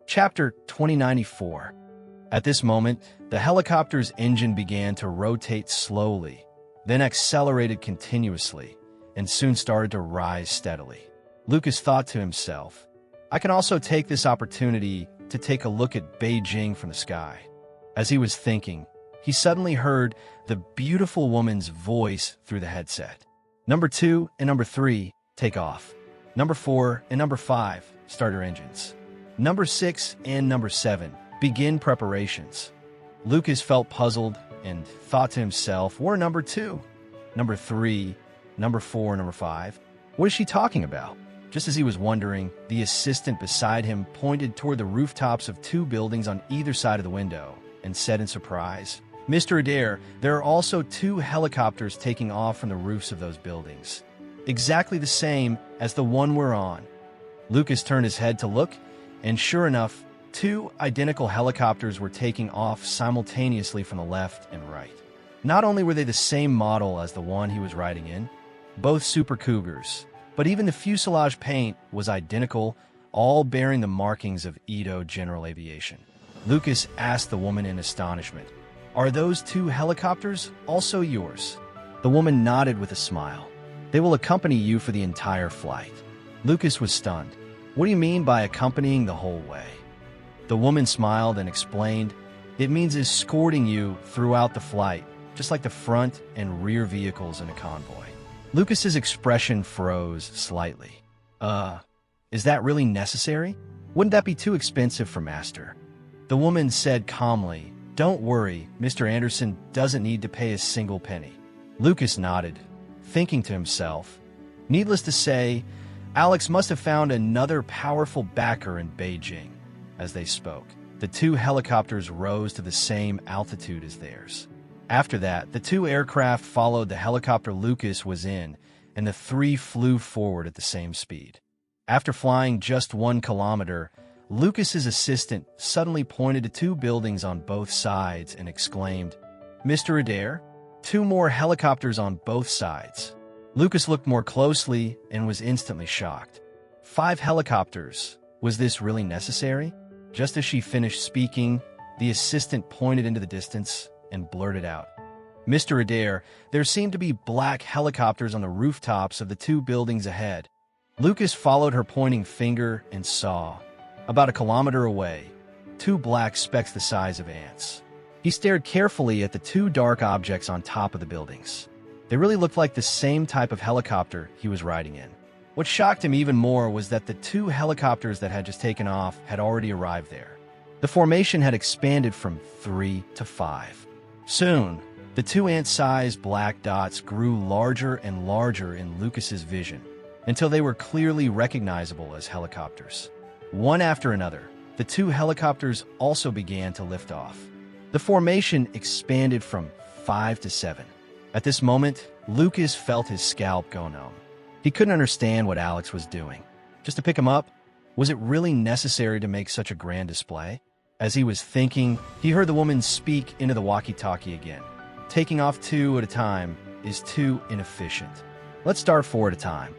Chapter 2094. At this moment, the helicopter's engine began to rotate slowly, then accelerated continuously, and soon started to rise steadily. Lucas thought to himself, I can also take this opportunity to take a look at Beijing from the sky. As he was thinking, he suddenly heard the beautiful woman's voice through the headset. Number 2 and number 3, take off. Number 4 and number 5, start your engines. Number 6 and number 7, begin preparations. Lucas felt puzzled and thought to himself, where are number 2, number 3, number 4, number 5? What is she talking about? Just as he was wondering, the assistant beside him pointed toward the rooftops of 2 buildings on either side of the window and said in surprise, Mr. Adair, there are also 2 helicopters taking off from the roofs of those buildings. Exactly the same as the one we're on. Lucas turned his head to look, and sure enough, 2 identical helicopters were taking off simultaneously from the left and right. Not only were they the same model as the one he was riding in, both Super Cougars, but even the fuselage paint was identical, all bearing the markings of Edo General Aviation. Lucas asked the woman in astonishment, Are those 2 helicopters also yours? The woman nodded with a smile. They will accompany you for the entire flight. Lucas was stunned. What do you mean by accompanying the whole way? The woman smiled and explained, It means escorting you throughout the flight, just like the front and rear vehicles in a convoy. Lucas's expression froze slightly. Is that really necessary? Wouldn't that be too expensive for Master? The woman said calmly, Don't worry, Mr. Anderson doesn't need to pay a single penny. Lucas nodded, thinking to himself, Needless to say, Alex must have found another powerful backer in Beijing. As they spoke, the 2 helicopters rose to the same altitude as theirs. After that, the 2 aircraft followed the helicopter Lucas was in, and the 3 flew forward at the same speed. After flying just 1 kilometer, Lucas's assistant suddenly pointed to 2 buildings on both sides and exclaimed, Mr. Adair, 2 more helicopters on both sides. Lucas looked more closely and was instantly shocked. 5 helicopters. Was this really necessary? Just as she finished speaking, the assistant pointed into the distance and blurted out, Mr. Adair, there seemed to be black helicopters on the rooftops of the 2 buildings ahead. Lucas followed her pointing finger and saw, about a kilometer away, 2 black specks the size of ants. He stared carefully at the 2 dark objects on top of the buildings. They really looked like the same type of helicopter he was riding in. What shocked him even more was that the 2 helicopters that had just taken off had already arrived there. The formation had expanded from 3 to 5. Soon, the 2 ant-sized black dots grew larger and larger in Lucas's vision, until they were clearly recognizable as helicopters. One after another, the 2 helicopters also began to lift off. The formation expanded from 5 to 7. At this moment, Lucas felt his scalp go numb. He couldn't understand what Alex was doing. Just to pick him up? Was it really necessary to make such a grand display? As he was thinking, he heard the woman speak into the walkie-talkie again. Taking off 2 at a time is too inefficient. Let's start 4 at a time.